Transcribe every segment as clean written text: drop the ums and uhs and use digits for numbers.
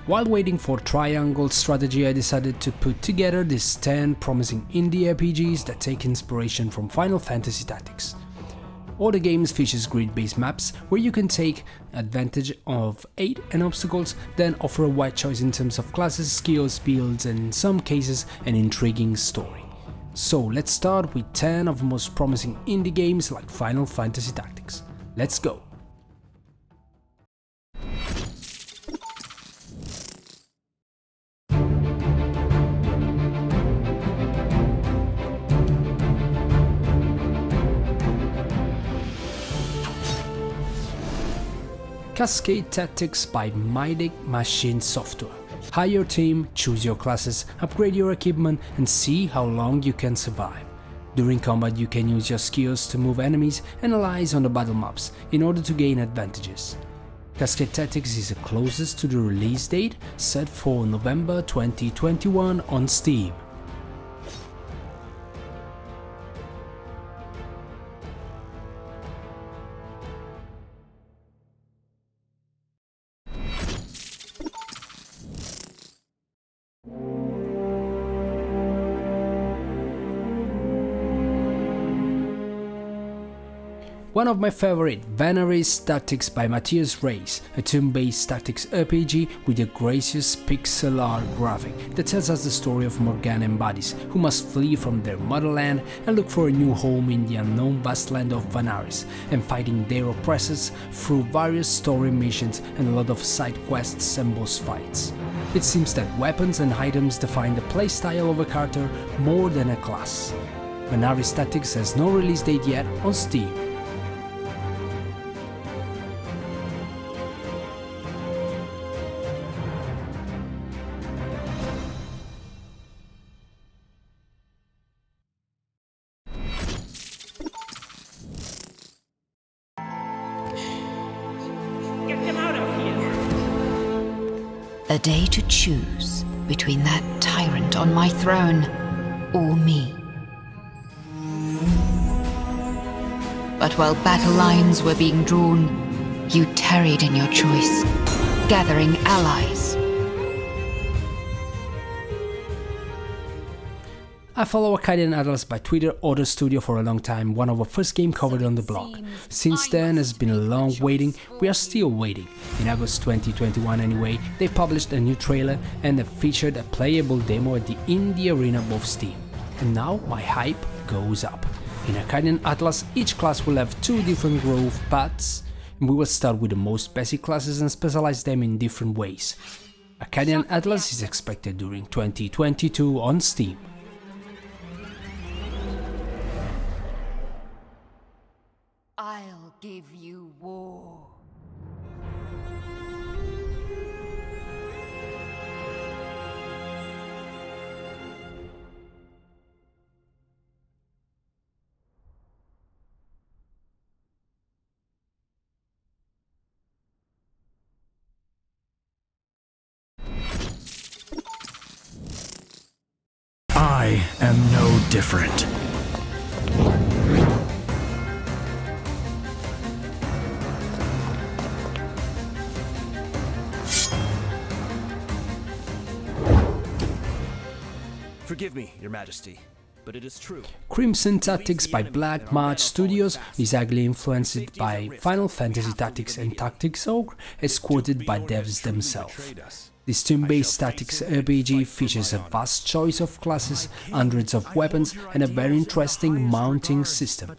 While waiting for Triangle Strategy, I decided to put together these 10 promising indie RPGs that take inspiration from Final Fantasy Tactics. All the games features grid-based maps where you can take advantage of aid and obstacles, then offer a wide choice in terms of classes, skills, builds, and in some cases an intriguing story. So let's start with 10 of the most promising indie games like Final Fantasy Tactics. Let's go! Cascade Tactics by Mighty Machine Software. Hire your team, choose your classes, upgrade your equipment, and see how long you can survive. During combat you can use your skills to move enemies and allies on the battle maps in order to gain advantages. Cascade Tactics is the closest to the release date, set for November 2021 on Steam. One of my favorite, Vanaris Tactics by Matthias Reis, a turn-based tactics RPG with a gracious pixel art graphic that tells us the story of Morgana and buddies who must flee from their motherland and look for a new home in the unknown vast land of Vanaris, and fighting their oppressors through various story missions and a lot of side quests and boss fights. It seems that weapons and items define the playstyle of a character more than a class. Vanaris Tactics has no release date yet on Steam. A day to choose between that tyrant on my throne or me. But while battle lines were being drawn, you tarried in your choice, gathering allies. I follow Arcadian Atlas by Twitter or studio for a long time, one of the first games covered on the blog. Since then has been a long waiting, we are still waiting. In August 2021 anyway, they published a new trailer and featured a playable demo at the Indie Arena of Steam. And now my hype goes up. In Arcadian Atlas, each class will have 2 different growth paths, and we will start with the most basic classes and specialize them in different ways. Arcadian Atlas is expected during 2022 on Steam. I'll give you war. I am no different. Forgive me, Your Majesty, but it is true. Crimson Tactics by Black March Studios is heavily influenced by Final Fantasy Tactics and Tactics Ogre, as quoted by devs themselves. This turn-based tactics RPG features a vast choice of classes, hundreds of weapons, and a very interesting mounting system.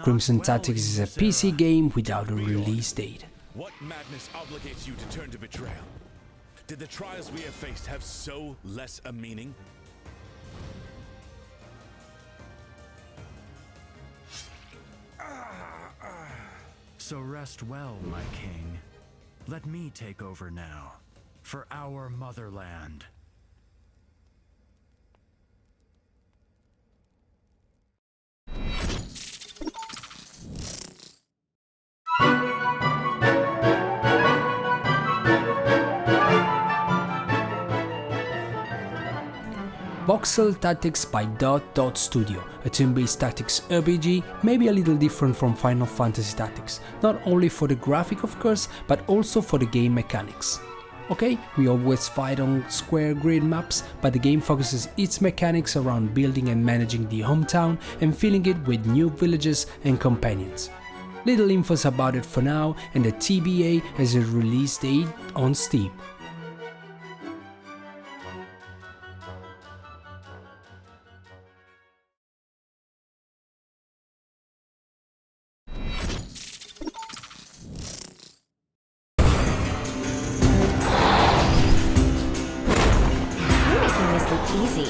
Crimson Tactics is a PC game without a release date. What madness obligates you to turn to betrayal? Did the trials we have faced have so less a meaning? So rest well, my king. Let me take over now, for our motherland. Voxel Tactics by Studio, a turn-based tactics RPG, maybe a little different from Final Fantasy Tactics, not only for the graphic of course, but also for the game mechanics. Okay, we always fight on square grid maps, but the game focuses its mechanics around building and managing the hometown and filling it with new villages and companions. Little infos about it for now, and the TBA has a release date on Steam. Easy.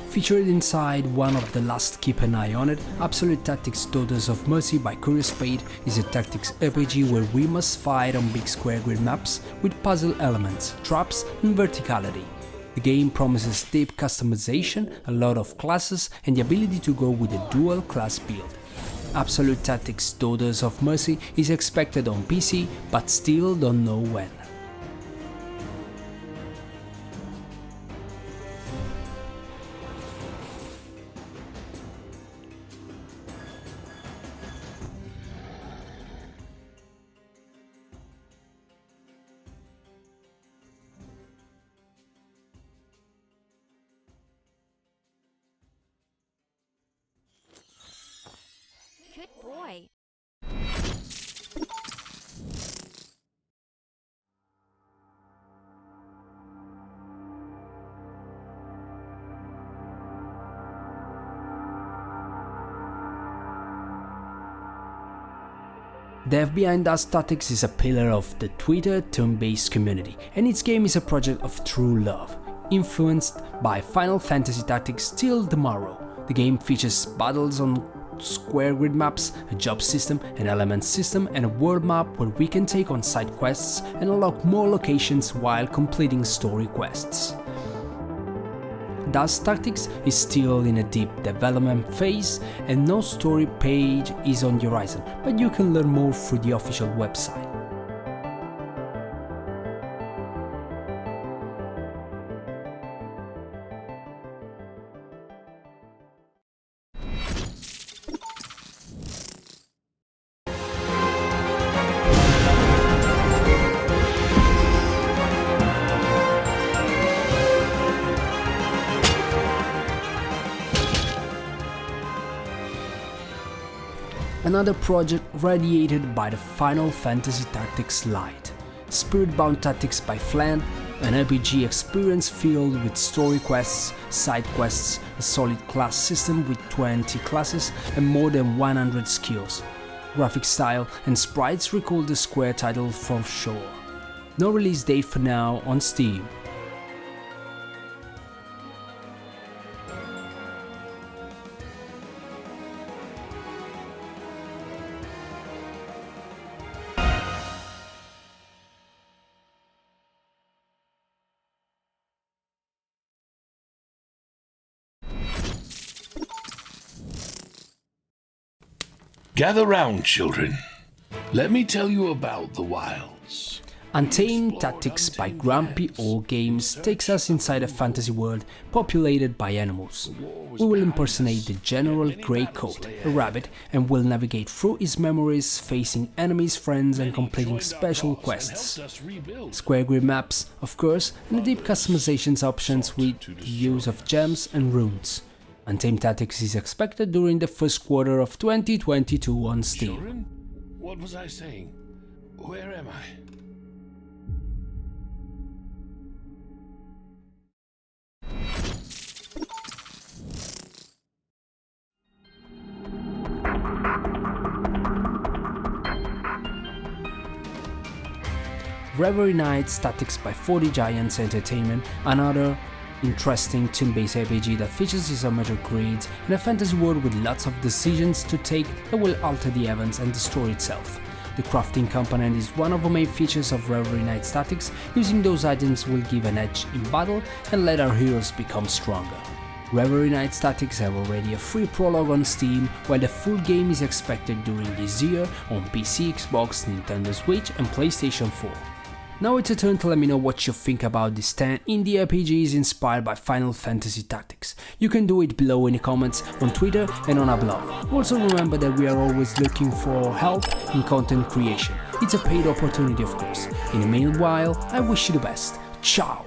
Featured inside one of the last Keep an Eye on It, Absolute Tactics Daughters of Mercy by Curious Fate is a tactics RPG where we must fight on big square grid maps with puzzle elements, traps and verticality. The game promises deep customization, a lot of classes and the ability to go with a dual class build. Absolute Tactics Daughters of Mercy is expected on PC, but still don't know when. Good boy. Dev behind Dusk Tactics is a pillar of the Twitter Turnbased community, and its game is a project of true love, influenced by Final Fantasy Tactics Till Tomorrow. The game features battles on square grid maps, a job system, an element system, and a world map where we can take on side quests and unlock more locations while completing story quests. Dusk Tactics is still in a deep development phase and no story page is on the horizon, but you can learn more through the official website. Another project radiated by the Final Fantasy Tactics Lite, Spiritbound Tactics by Flan, an RPG experience filled with story quests, side quests, a solid class system with 20 classes and more than 100 skills. Graphic style and sprites recall the Square title from sure. No release date for now on Steam. Gather round, children. Let me tell you about the wilds. Untamed Tactics by Grumpy Old Games takes us inside a fantasy world populated by animals. We will impersonate the General Greycoat, a rabbit, and will navigate through his memories, facing enemies, friends, and completing special quests. Square grid maps, of course, and deep customizations options with the use of gems and runes. Untamed Tactics is expected during the first quarter of 2022 on Steam. Children? What was I saying? Where am I? Reverie Tactics by 40 Giants Entertainment, another interesting turn-based RPG that features isometric grids in a fantasy world with lots of decisions to take that will alter the events and the story itself. The crafting component is one of the main features of Reverie Tactics. Using those items will give an edge in battle and let our heroes become stronger. Reverie Tactics have already a free prologue on Steam, while the full game is expected during this year on PC, Xbox, Nintendo Switch and PlayStation 4. Now it's a turn to let me know what you think about this 10 indie RPGs inspired by Final Fantasy Tactics. You can do it below in the comments, on Twitter and on our blog. Also remember that we are always looking for help in content creation. It's a paid opportunity, of course. In the meanwhile, I wish you the best. Ciao!